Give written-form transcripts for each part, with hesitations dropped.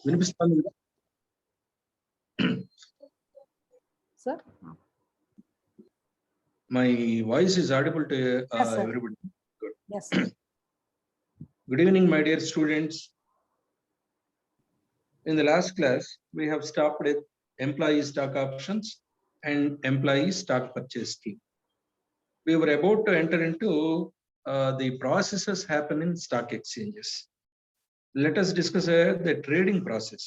వినిపిస్తుంది కదా? Sir? My voice is audible to Yes, sir. everybody. Good. Yes, sir. Good evening, my dear students. In the last class, we have stopped at employee stock options and employee stock purchase scheme. We were about to enter into the processes happen in stock exchanges. Let us discuss the trading process.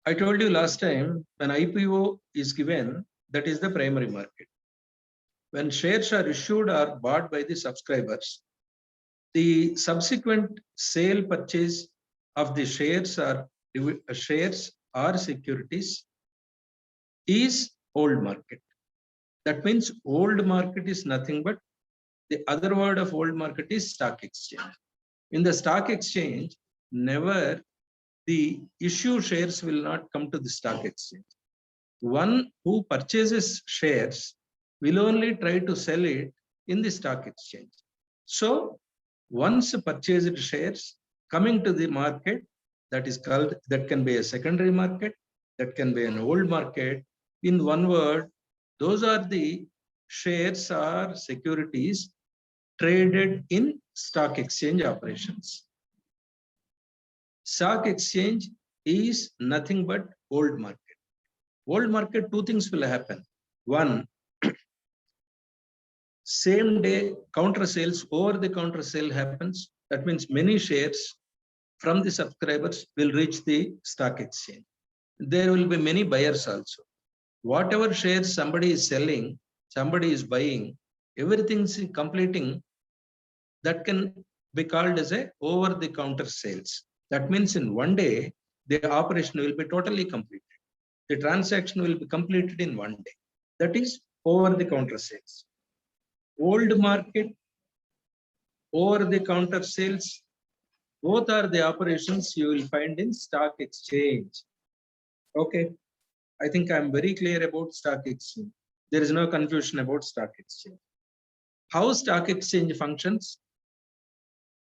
I told you last time, when IPO is given, that is the primary market. When shares are issued or bought by the subscribers, the subsequent sale purchase of the shares or securities is old market. That means old market is nothing but the other word of old market is stock exchange. In the stock exchange, never the issue shares will not come to the stock exchange. One who purchases shares will only try to sell it in the stock exchange. So once purchased shares coming to the market, that is called, that can be a secondary market, that can be an old market. In one word, those are the shares or securities traded in stock exchange operations. Stock exchange is nothing but old market. Old market, two things will happen. One, same day counter sales, over the counter sale happens. That means many shares from the subscribers will reach the stock exchange. There will be many buyers also. Whatever shares somebody is selling, somebody is buying, everything is completing. That can be called as a over the counter sales. That means in one day, the operation will be totally completed. The transaction will be completed in one day. That is over the counter sales. Old market, over the counter sales, both are the operations you will find in stock exchange. Okay, I think I'm very clear about stock exchange. There is no confusion about stock exchange. How stock exchange functions?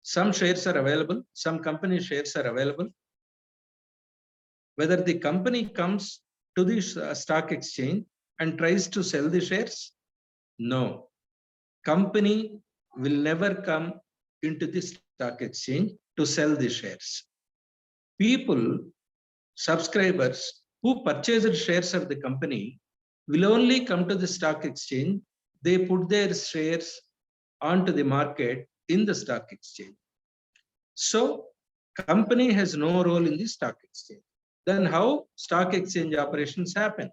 Some shares are available, some company shares are available. Whether the company comes to the stock exchange and tries to sell the shares? No. Company will never come into the stock exchange to sell the shares. People, subscribers who purchased shares of the company will only come to the stock exchange. They put their shares onto the market in the stock exchange. So company has no role in the stock exchange. Then how stock exchange operations happen?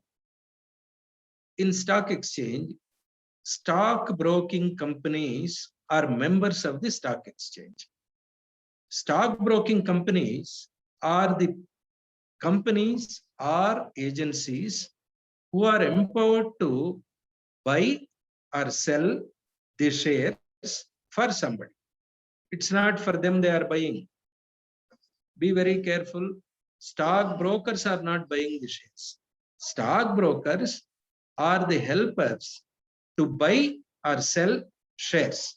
In stock exchange, stock broking companies are members of the stock exchange. Stock broking companies are the companies or agencies who are empowered to buy or sell the shares for somebody. It's not for them they are buying. Be very careful. Stock brokers are not buying the shares. Stock brokers are the helpers to buy or sell shares.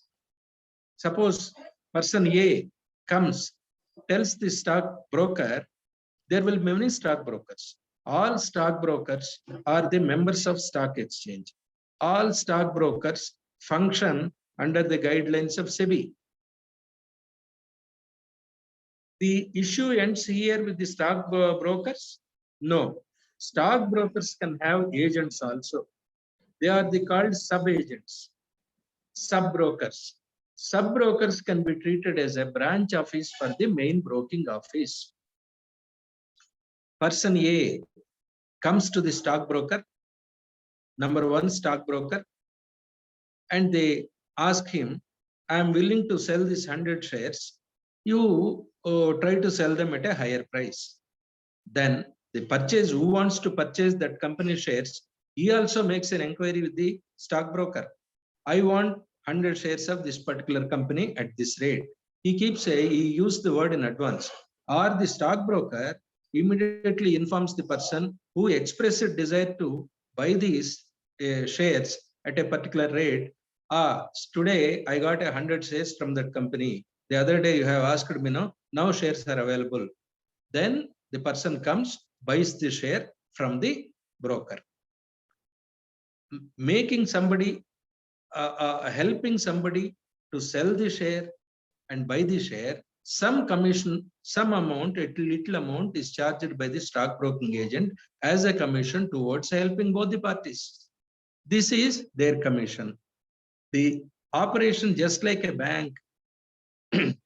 Suppose person A comes, tells the stock broker, there will be many stock brokers. All stock brokers are the members of stock exchange. All stock brokers function under the guidelines of SEBI. The issue ends here with the stock brokers? No. Stock brokers can have agents also. They are called sub-agents, sub-brokers. Sub-brokers can be treated as a branch office for the main broking office. Person A comes to the stockbroker, number one stockbroker, and they ask him, I am willing to sell this 100 shares. You try to sell them at a higher price. Then the purchase, who wants to purchase that company shares, he also makes an inquiry with the stockbroker. I want 100 shares of this particular company at this rate. He keeps saying, he used the word in advance. Or the stockbroker immediately informs the person who expressed a desire to buy these shares at a particular rate. Today I got 100 shares from that company. The other day you have asked me, no, now shares are available. Then the person comes, buys the share from the broker. Making somebody, helping somebody to sell the share and buy the share, some commission, some amount, a little amount is charged by the stockbroking agent as a commission towards helping both the parties. This is their commission. The operation, just like a bank,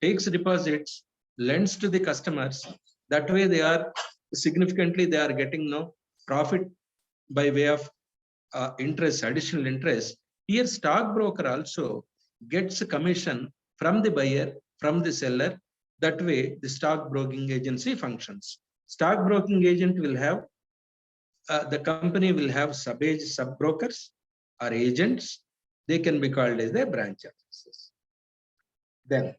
takes deposits, lends to the customers. That way they are significantly, they are getting no profit by way of interest, additional interest. Here stockbroker also gets a commission from the buyer, from the seller. That way the stockbroking agency functions. Stockbroking agent will have, the company will have sub-brokers or agents. They can be called as the branch offices. Then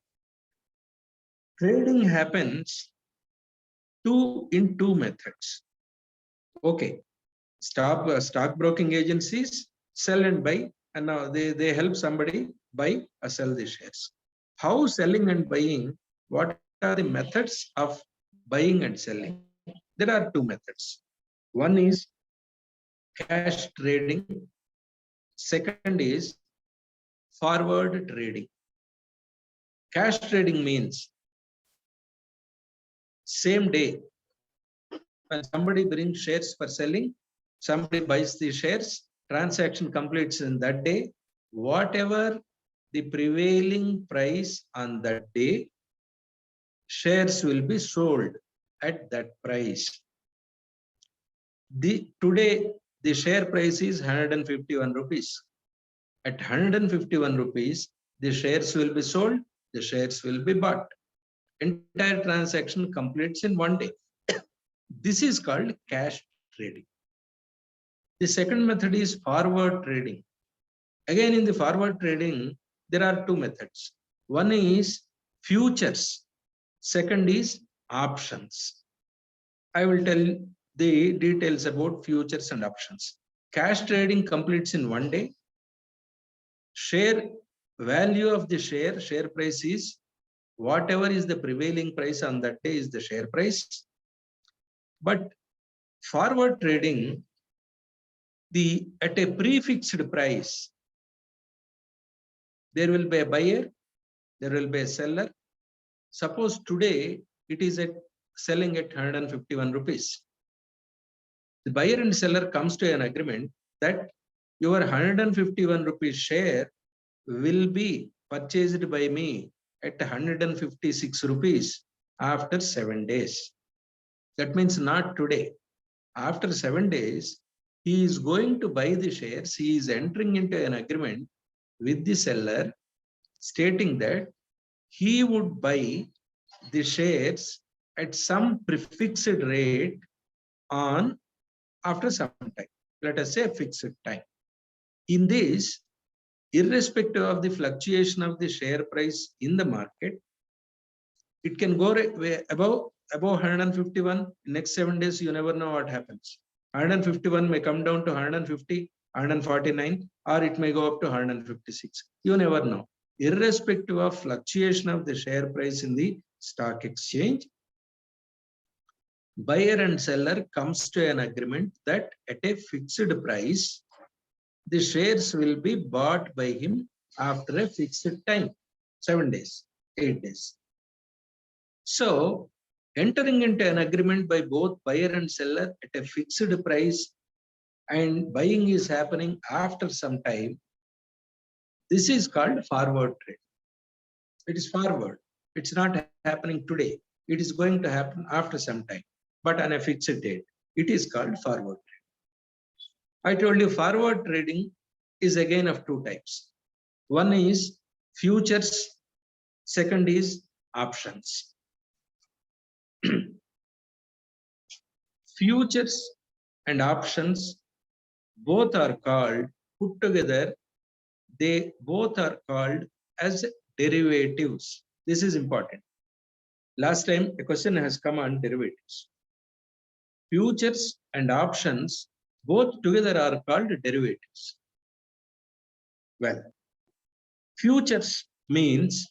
trading happens in two methods. Okay, stockbroking agencies sell and buy, and now they help somebody buy or sell the shares. How selling and buying? What are the methods of buying and selling? There are two methods. One is cash trading. Second is forward trading. Cash trading means same day, when somebody brings shares for selling, somebody buys the shares, transaction completes in that day. Whatever the prevailing price on that day, shares will be sold at that price. Today, the share price is 151 rupees. At 151 rupees, the shares will be sold, the shares will be bought. Entire transaction completes in one day. This is called cash trading. The second method is forward trading. Again, in the forward trading, there are two methods. One is futures. Second is options. I will tell the details about futures and options. Cash trading completes in one day. Share value of the share price is whatever is the prevailing price on that day is the share price. But forward trading, at a prefixed price, there will be a buyer, there will be a seller. Suppose today it is selling at 151 rupees. The buyer and seller comes to an agreement that your 151 rupees share will be purchased by me at 156 rupees after 7 days. That means not today. After 7 days, he is going to buy the shares. He is entering into an agreement with the seller stating that he would buy the shares at some prefixed rate after some time. Let us say a fixed time. In this, irrespective of the fluctuation of the share price in the market, it can go above 151. Next 7 days, you never know what happens. 151 may come down to 150, 149, or it may go up to 156. You never know. Irrespective of fluctuation of the share price in the stock exchange, buyer and seller comes to an agreement that at a fixed price, the shares will be bought by him after a fixed time, 7 days, 8 days. So, entering into an agreement by both buyer and seller at a fixed price and buying is happening after some time, this is called forward trade. It is forward. It's not happening today. It is going to happen after some time, but on a fixed date. It is called forward trade. I told you forward trading is again of two types. One is futures, second is options. Futures and options both are called, put together, they both are called as derivatives. This is important. Last time a question has come on derivatives. Futures and options both together are called derivatives. Well, futures means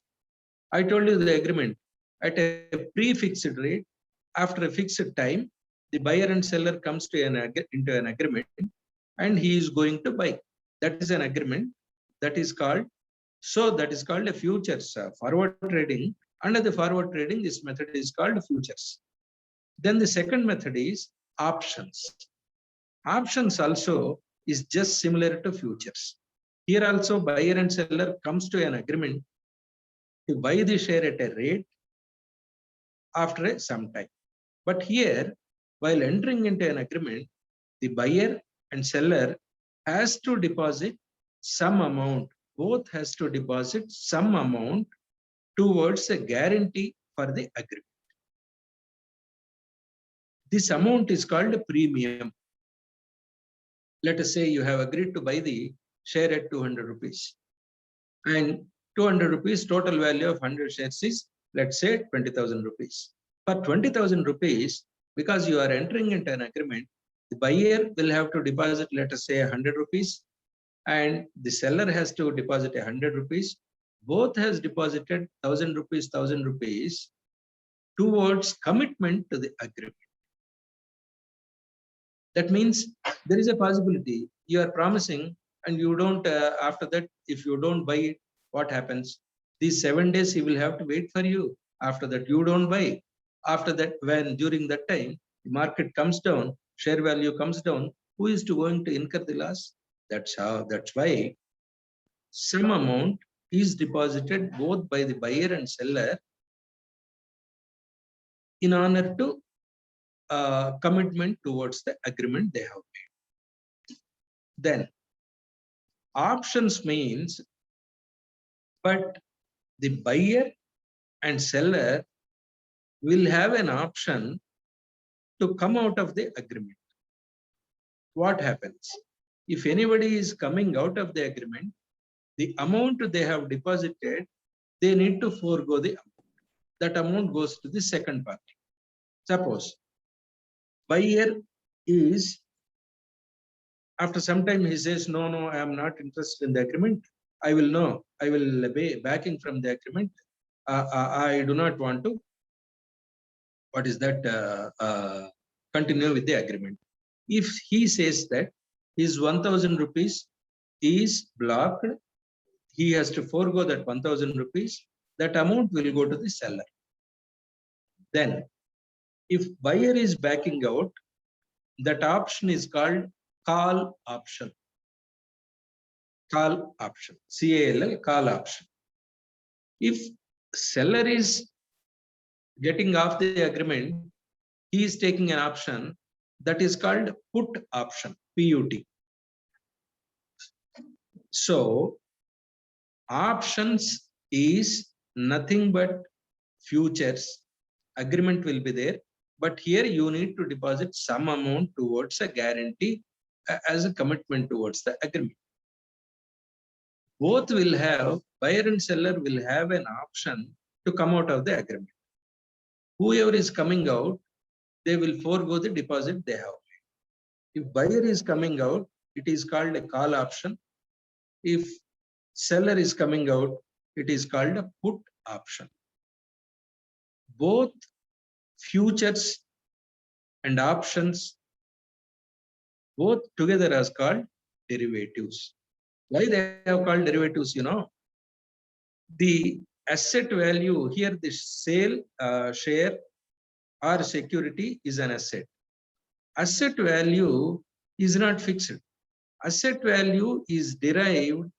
I told you the agreement at a pre-fixed rate. After a fixed time, the buyer and seller comes to into an agreement, and he is going to buy. That is an agreement. That is called a futures forward trading. Under the forward trading, this method is called futures. Then the second method is options. Options also is just similar to futures. Here also buyer and seller comes to an agreement to buy the share at a rate after some time. But here, while entering into an agreement, the buyer and seller has to deposit some amount. Both has to deposit some amount towards a guarantee for the agreement. This amount is called a premium. Let us say you have agreed to buy the share at 200 rupees. And 200 rupees total value of 100 shares is, let's say, 20,000 rupees. For 20,000 rupees, because you are entering into an agreement, the buyer will have to deposit, let us say, 100 rupees, and the seller has to deposit 100 rupees. Both has deposited 1,000 rupees towards commitment to the agreement. That means there is a possibility you are promising, and you don't, after that, if you don't buy it, what happens? These 7 days he will have to wait for you. After that, you don't buy. After that, when during that time, the market comes down, share value comes down, who is going to incur the loss? That's why some amount is deposited both by the buyer and seller in order to commitment towards the agreement they have made. Then options means, but the buyer and seller will have an option to come out of the agreement. What happens? If anybody is coming out of the agreement, the amount they have deposited, they need to forego the amount. That amount goes to the second party. Suppose buyer is, after some time he says, no, I am not interested in the agreement. I will be backing from the agreement. I do not want to, continue with the agreement. If he says that his 1,000 rupees is blocked, he has to forego that 1,000 rupees, that amount will go to the seller. Then, if buyer is backing out, that option is called call option. Call option, CALL, call option. If seller is getting off the agreement, he is taking an option that is called put option, PUT. So, options is nothing but futures. Agreement will be there, but here you need to deposit some amount towards a guarantee as a commitment towards the agreement. Both will have, buyer and seller will have an option to come out of the agreement. Whoever is coming out, they will forego the deposit they have. If buyer is coming out, it is called a call option. If seller is coming out, it is called a put option. Both futures and options, both together as called derivatives. Why they have called derivatives? The asset value here, the sale share or security is an asset. Asset value is not fixed. Asset value is derived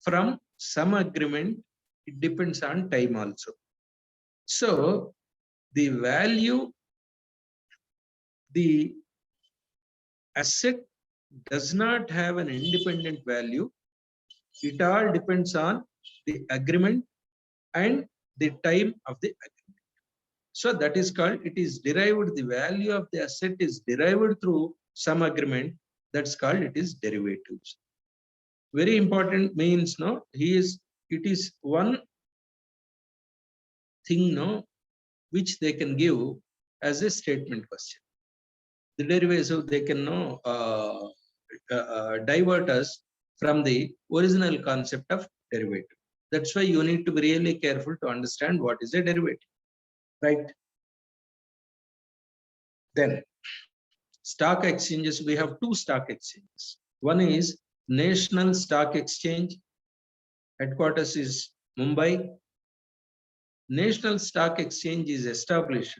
from some agreement. It depends on time also. So the value, the asset does not have an independent value. It all depends on the agreement and the time of the agreement. So that is called, it is derived, the value of the asset is derived through some agreement. That's called, it is derivatives. Very important means, it is one thing, which they can give as a statement question. The derivative, they can divert us from the original concept of derivative. That's why you need to be really careful to understand what is a derivative, right? Then stock exchanges, we have two stock exchanges. One is National Stock Exchange, headquarters is Mumbai. National Stock Exchange is established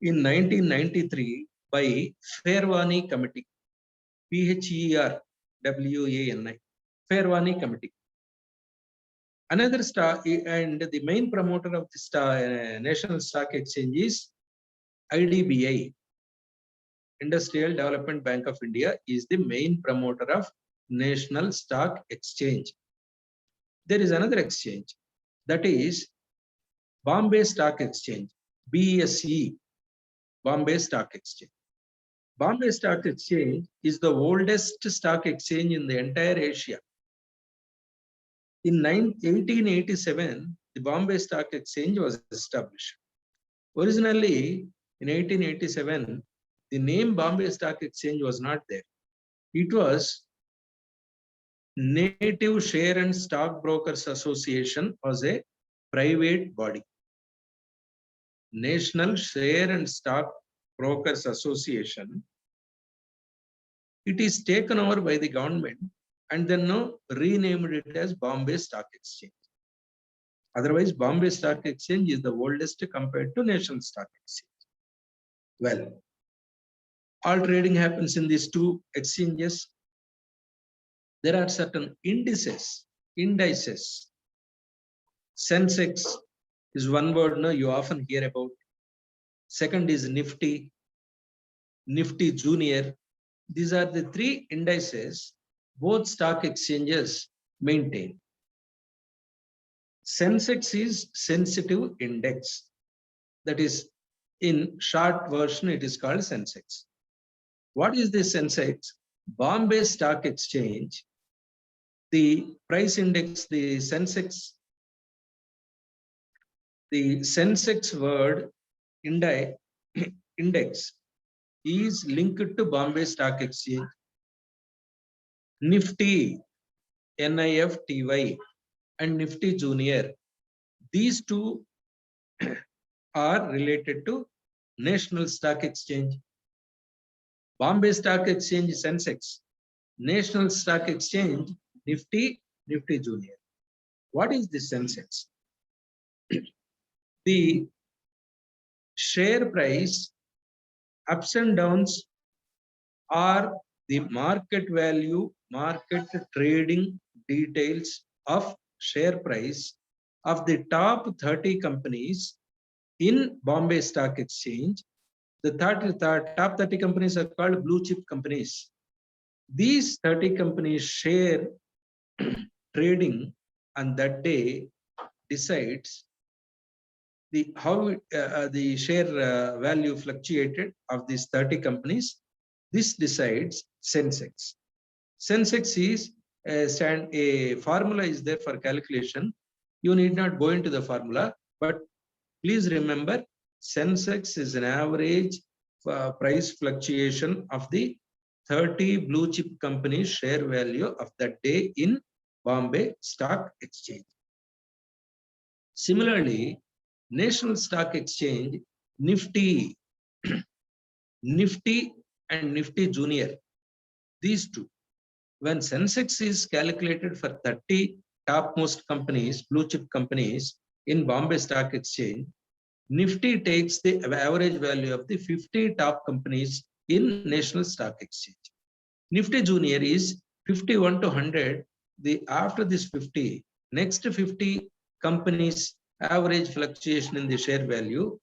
in 1993 by Fairwani Committee, PHERWANI, Fairwani Committee. Another stock, and the main promoter of the National Stock Exchange is IDBI, Industrial Development Bank of India, is the main promoter of National Stock Exchange. There is another exchange, that is Bombay Stock Exchange, BSE, Bombay Stock Exchange. Bombay Stock Exchange is the oldest stock exchange in the entire Asia. In 1887, the Bombay Stock Exchange was established. Originally, in 1887, the name Bombay Stock Exchange was not there. It was Native Share and Stock Brokers Association, was a private body. National Share and Stock Brokers Association. It is taken over by the government and then now renamed it as Bombay Stock Exchange. Otherwise, Bombay Stock Exchange is the oldest compared to National Stock Exchange. Well, all trading happens in these two exchanges. There are certain indices. Sensex is one word now you often hear about. Second is Nifty, Nifty Junior. These are the three indices both stock exchanges maintain. Sensex is sensitive index. That is, in short version, it is called Sensex. What is this Sensex? Bombay Stock Exchange, the price index, the Sensex word index is linked to Bombay Stock Exchange. Nifty, NIFTY, and Nifty Junior, these two are related to National Stock Exchange. Bombay Stock Exchange Sensex, National Stock Exchange Nifty, Nifty Junior. What is the Sensex? The share price ups and downs are the market value, market trading details of share price of the top 30 companies in Bombay Stock Exchange. The top 30 companies are called blue chip companies. These 30 companies share trading on that day decides how the share value fluctuated of these 30 companies. This decides Sensex. Sensex is a formula is there for calculation. You need not go into the formula, but please remember Sensex is an average price fluctuation of the 30 blue chip companies share value of that day in Bombay Stock Exchange. Similarly, National Stock Exchange, Nifty, Nifty and Nifty Junior, these two. When Sensex is calculated for 30 topmost companies, blue chip companies in Bombay Stock Exchange, Nifty takes the average value of the 50 top companies in National Stock Exchange. Nifty Junior is 51 to 100. After this 50, next 50 companies average fluctuation in the share value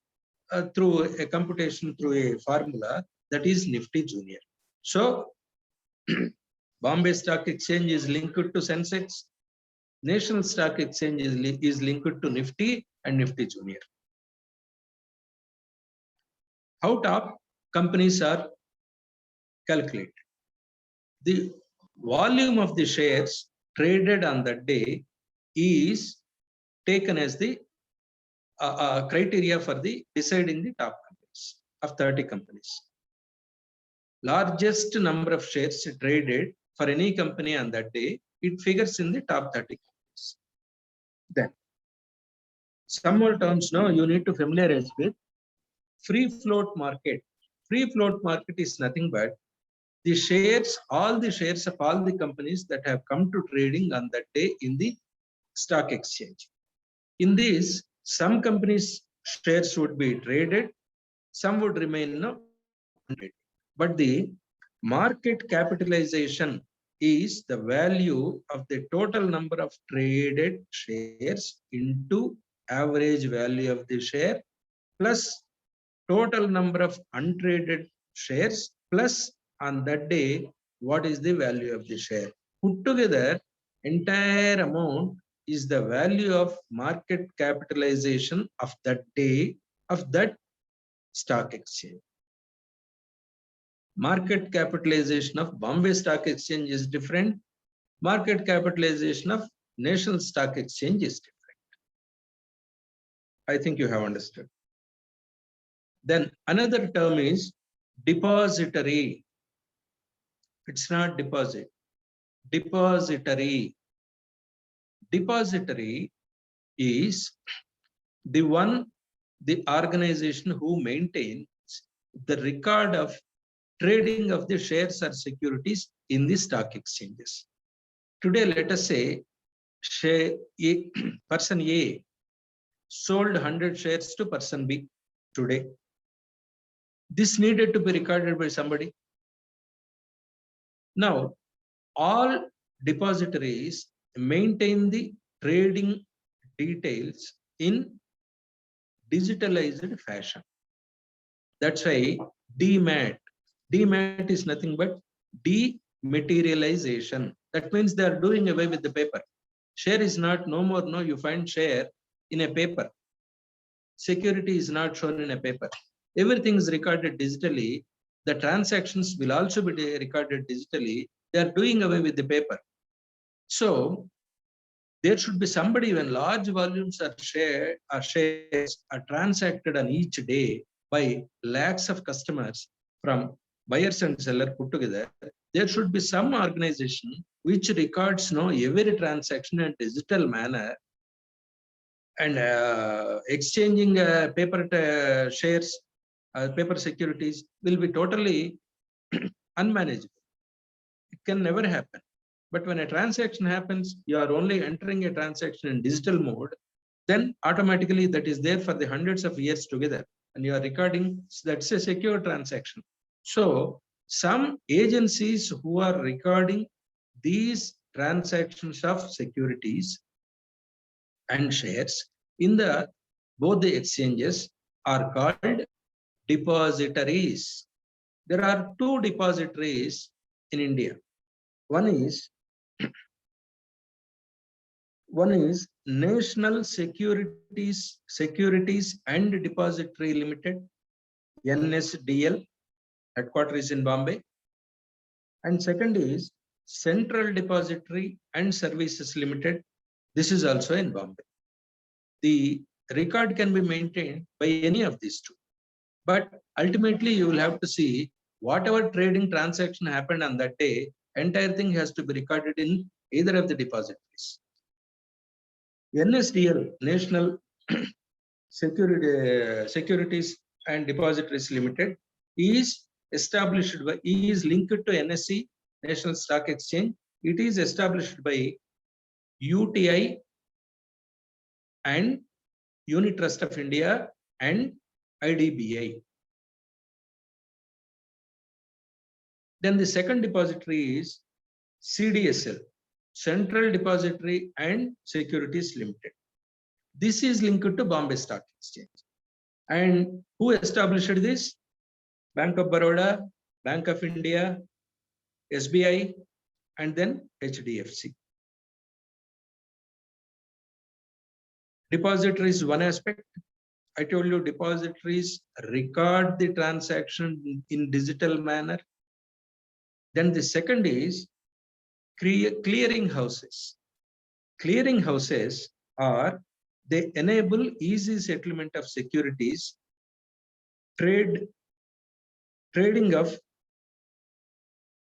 through a computation through a formula, that is Nifty Junior. So Bombay Stock Exchange is linked to Sensex. National Stock Exchange is linked to Nifty and Nifty Junior. How top companies are calculated? The volume of the shares traded on that day is taken as the criteria for the deciding the top companies of 30 companies. Largest number of shares traded for any company on that day, it figures in the top 30 companies. Then some more terms now you need to familiarize with. Free float market. Free float market is nothing but the shares, all the shares of all the companies that have come to trading on that day in the stock exchange. In this, some companies' shares would be traded, some would remain untraded. But the market capitalization is the value of the total number of traded shares into average value of the share plus total number of untraded shares plus on that day what is the value of the share. Put together, entire amount is the value of market capitalization of that day of that stock exchange. Market capitalization of Bombay Stock Exchange is different. Market capitalization of National Stock Exchange is different. I think you have understood. Then another term is depository. It's not deposit. Depository. Depository is the organization who maintains the record of trading of the shares or securities in the stock exchanges. Today, let us say person A sold 100 shares to person B today. This needed to be recorded by somebody. Now, all depositories maintain the trading details in digitalized fashion. That's why DMAT is nothing but dematerialization. That means they are doing away with the paper. Share is not no more. No, you find share in a paper. Security is not shown in a paper. Everything is recorded digitally. The transactions will also be recorded digitally. They are doing away with the paper. So there should be somebody when large volumes are shared, shares are transacted on each day by lakhs of customers from buyers and sellers put together. There should be some organization which records every transaction in a digital manner, and exchanging paper shares, paper securities will be totally unmanageable. It can never happen. But when a transaction happens, you are only entering a transaction in digital mode, then automatically that is there for the hundreds of years together, and you are recording. That's a secure transaction. So some agencies who are recording these transactions of securities and shares in both the exchanges are called depositories. There are two depositories in India. One is National Securities and Depository Limited, NSDL, headquarters in Bombay. And second is Central Depository and Services Limited. This is also in Bombay. The record can be maintained by any of these two. But ultimately, you will have to see whatever trading transaction happened on that day, entire thing has to be recorded in either of the depositories. NSDL, National Securities and Depositories Limited, is linked to NSE, National Stock Exchange. It is established by UTI and Unit Trust of India and IDBI. Then the second depository is CDSL, Central Depository and Securities Limited. This is linked to Bombay Stock Exchange. And who established this? Bank of Baroda, Bank of India, SBI, and then HDFC. Depository is one aspect. I told you depositories record the transaction in digital manner. Then the second is clearing houses. Clearing houses they enable easy settlement of securities, trading of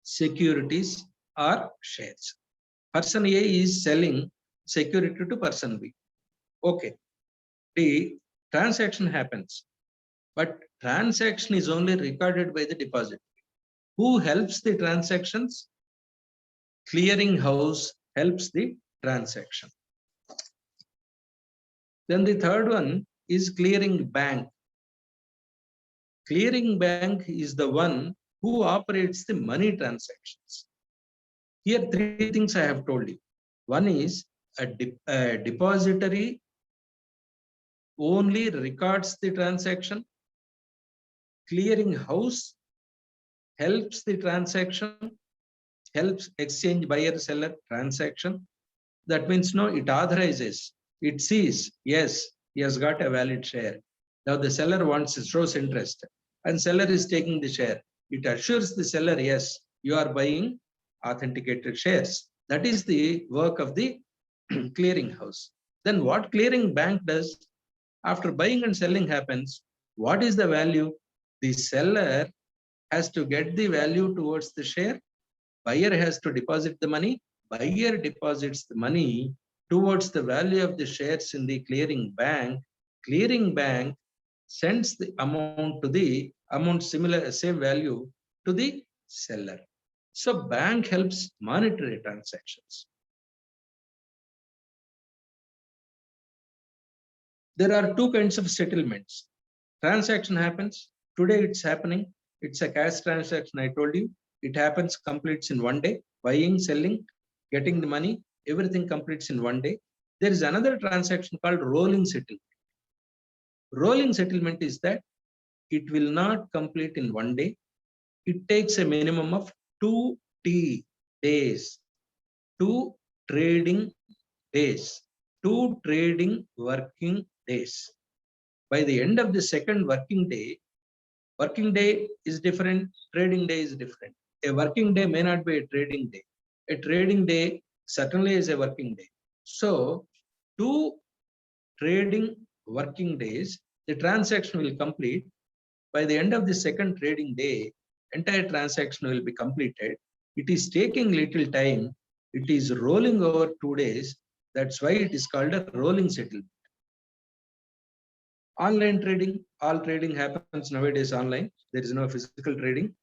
securities or shares. Person A is selling security to person B. Okay, the transaction happens, but transaction is only recorded by the deposit. Who helps the transactions? Clearing house helps the transaction. Then the third one is clearing bank. Clearing bank is the one who operates the money transactions. Here, three things I have told you. One is a depository only records the transaction. Clearing house helps the transaction, helps exchange buyer seller transaction. That means no, it authorizes, it sees, yes, he has got a valid share. Now the seller wants to shows interest and seller is taking the share. It assures the seller, yes, you are buying authenticated shares. That is the work of the clearing house. Then what clearing bank does after buying and selling happens, what is the value? The seller has to get the value towards the share. Buyer has to deposit the money. Buyer deposits the money towards the value of the shares in the clearing bank. Clearing bank sends the amount to the amount similar, same value to the seller. So bank helps monetary transactions. There are two kinds of settlements. Transaction happens. Today it's happening. It's a cash transaction, I told you. It happens, completes in one day. Buying, selling, getting the money, everything completes in one day. There is another transaction called rolling settlement. Rolling settlement is that it will not complete in one day. It takes a minimum of 2 days, 2 trading days, 2 trading working days. By the end of the second working day is different, trading day is different. A working day may not be a trading day. A trading day certainly is a working day. So 2 trading working days, the transaction will complete. By the end of the second trading day, entire transaction will be completed. It is taking little time. It is rolling over 2 days. That's why it is called a rolling settlement. Online trading, all trading happens nowadays online. There is no physical trading.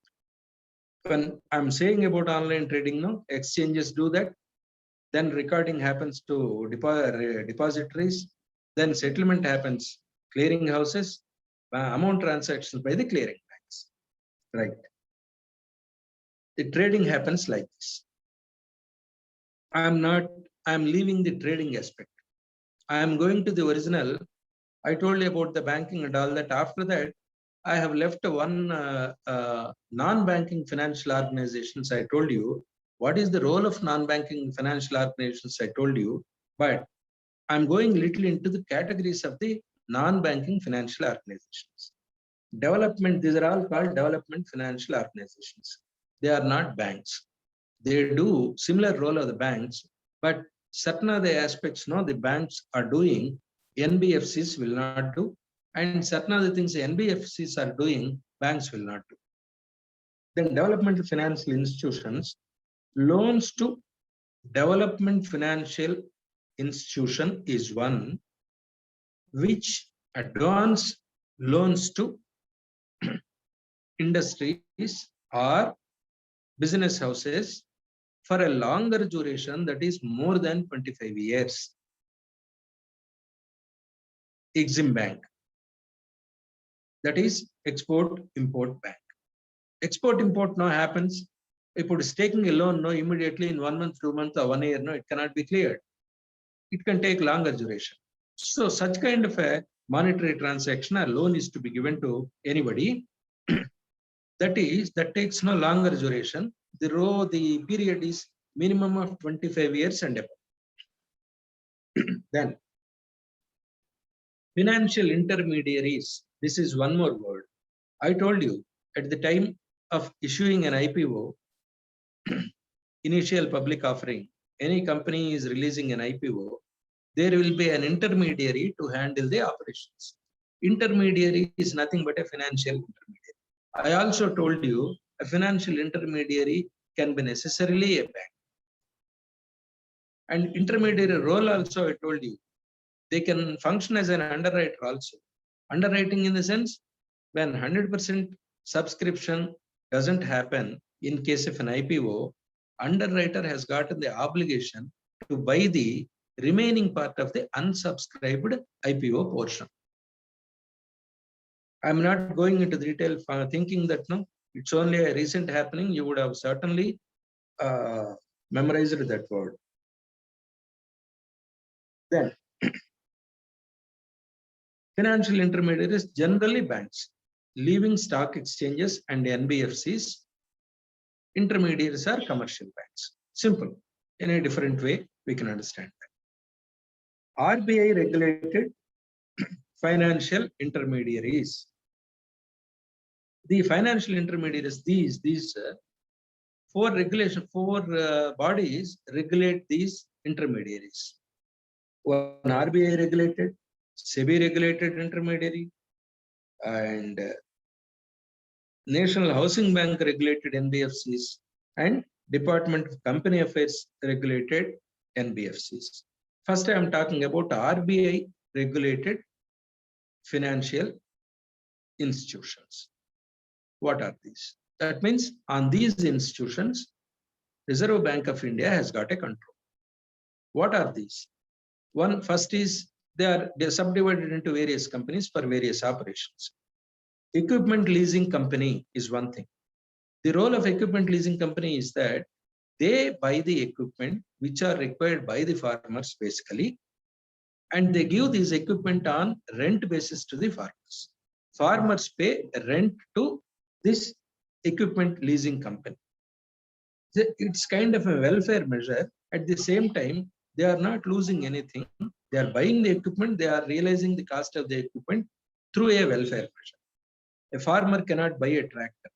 When I'm saying about online trading now, exchanges do that. Then recording happens to depositories. Then settlement happens, clearing houses, amount transactions by the clearing banks. Right. The trading happens like this. I'm leaving the trading aspect. I am going to the original. I told you about the banking and all that. After that, I have left one non-banking financial organizations. I told you what is the role of non-banking financial organizations. I told you, but I'm going little into the categories of the non-banking financial organizations. Development, these are all called development financial organizations. They are not banks. They do similar role of the banks, but certain other aspects, no, the banks are doing, NBFCs will not do, and certain other things NBFCs are doing, banks will not do. Then developmental financial institutions, loans to development financial institution is one which advance loans to industries or business houses for a longer duration, that is more than 25 years. Exim Bank, that is Export Import Bank. Export import now happens. If it is taking a loan, no, immediately in 1 month, 2 months, or 1 year, no, it cannot be cleared. It can take longer duration. So such kind of a monetary transaction or loan is to be given to anybody. that takes no longer duration. The period is minimum of 25 years and above. Then financial intermediaries. This is one more word. I told you at the time of issuing an IPO, initial public offering, any company is releasing an IPO, there will be an intermediary to handle the operations. Intermediary is nothing but a financial intermediary. I also told you a financial intermediary can be necessarily a bank. And intermediary role also I told you. they can function as an underwriter also. Underwriting in the sense, when 100% subscription doesn't happen in case of an IPO, underwriter has gotten the obligation to buy the remaining part of the unsubscribed IPO portion. I'm not going into the detail thinking that no, it's only a recent happening. You would have certainly memorized that word. Then, financial intermediaries, generally banks, leaving stock exchanges and NBFCs. Intermediaries are commercial banks. Simple. In a different way, we can understand that. RBI regulated financial intermediaries. The financial intermediaries, these four bodies regulate these intermediaries. One RBI regulated, SEBI regulated intermediary, and National Housing Bank regulated NBFCs, and Department of Company Affairs regulated NBFCs. First, I am talking about RBI regulated financial institutions. What are these? That means on these institutions, Reserve Bank of India has got a control. What are these? One, first is they're subdivided into various companies for various operations. Equipment leasing company is one thing. The role of equipment leasing company is that they buy the equipment which are required by the farmers basically, and they give this equipment on rent basis to the farmers. Farmers pay rent to this equipment leasing company. It's kind of a welfare measure. At the same time, they are not losing anything. They are buying the equipment, they are realizing the cost of the equipment through a welfare measure. A farmer cannot buy a tractor.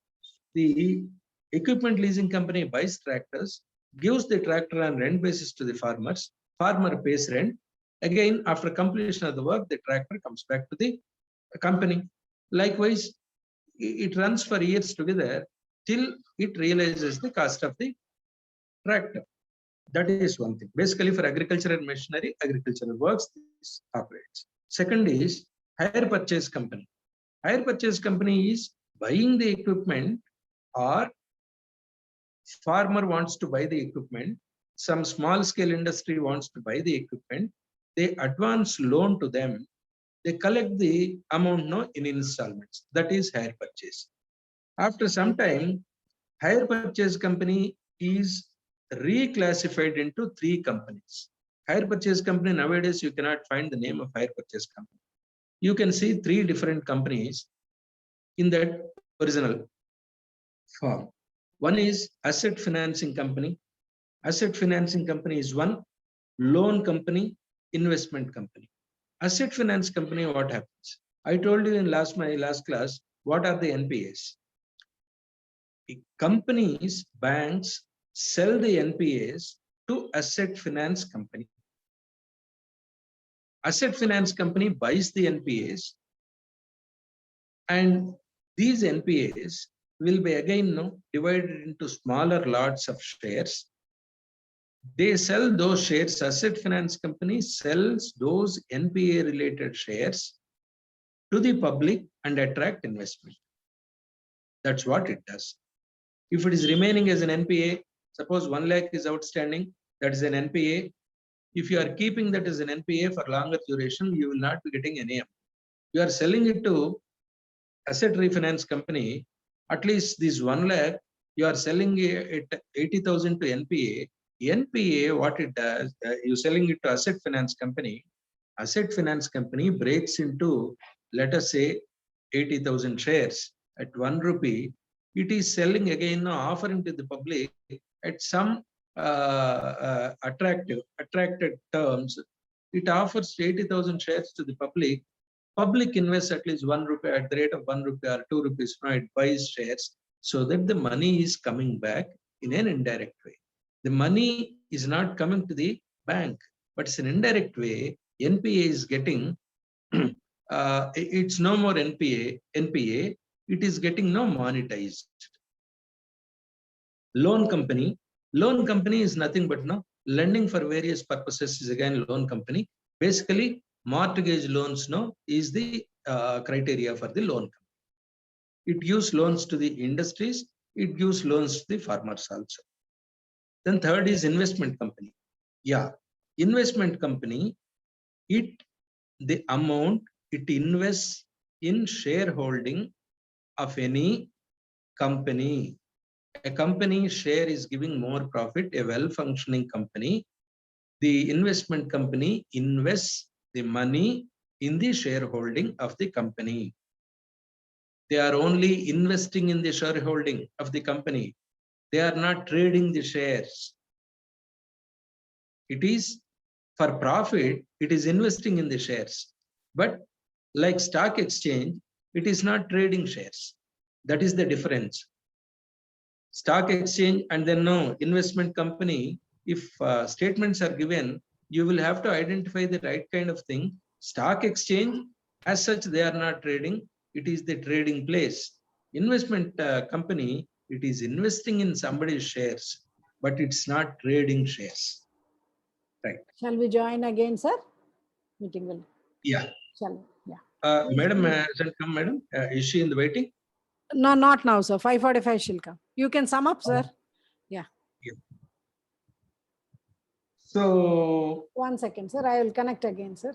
The equipment leasing company buys tractors, gives the tractor on rent basis to the farmers. Farmer pays rent. Again, after completion of the work, the tractor comes back to the company. Likewise, it runs for years together till it realizes the cost of the tractor. That is one thing. Basically, for agricultural machinery, agricultural works, this operates. Second is hire purchase company. Hire purchase company is buying the equipment, or farmer wants to buy the equipment, some small scale industry wants to buy the equipment, they advance loan to them, they collect the amount in installments. That is hire purchase. After some time, hire purchase company is reclassified into three companies. Hire purchase company, nowadays you cannot find the name of hire purchase company. You can see three different companies in that original form. One is asset financing company. Asset financing company is one. Loan company, investment company. Asset finance company, what happens? I told you in my last class, what are the NPAs? Companies, banks sell the NPAs to asset finance company. Asset finance company buys the NPAs, and these NPAs will be again divided into smaller lots of shares. They sell those shares. Asset finance company sells those NPA related shares to the public and attract investment. That's what it does. If it is remaining as an NPA, suppose 1 lakh is outstanding, that is an NPA. If you are keeping that as an NPA for longer duration, you will not be getting any amount. You are selling it to asset refinance company, at least this 1 lakh, you are selling it 80,000 to NPA. NPA, what it does, you're selling it to asset finance company. Asset finance company breaks into, let us say, 80,000 shares at 1 rupee. It is selling again, offering to the public at some attracted terms. It offers 80,000 shares to the public. Public invests at least 1 rupee at the rate of 1 rupee or 2 rupees. It buys shares so that the money is coming back in an indirect way. The money is not coming to the bank, but it's an indirect way. NPA is getting, it's no more NPA, it is getting monetized. Loan company is nothing but lending for various purposes is again loan company. Basically, mortgage loans no is the criteria for the loan. It gives loans to the industries, it gives loans to the farmers also. Then third is investment company. Yeah, investment company, the amount it invests in shareholding of any company. A company share is giving more profit, a well-functioning company. The investment company invests the money in the shareholding of the company. They are only investing in the shareholding of the company. They are not trading the shares. It is for profit, it is investing in the shares. But like stock exchange, it is not trading shares. That is the difference. Stock exchange and then no investment company, if statements are given, you will have to identify the right kind of thing. Stock exchange, as such, they are not trading. It is the trading place. Investment company, it is investing in somebody's shares, but it's not trading shares. Right. Shall we join again, sir? Meeting will. Yeah. Shall we? Yeah. Madam hasn't come, madam. Is she in the waiting? No, not now, sir. 5:45 she'll come. You can sum up, sir. Yeah. So 1 second, sir. I will connect again, sir.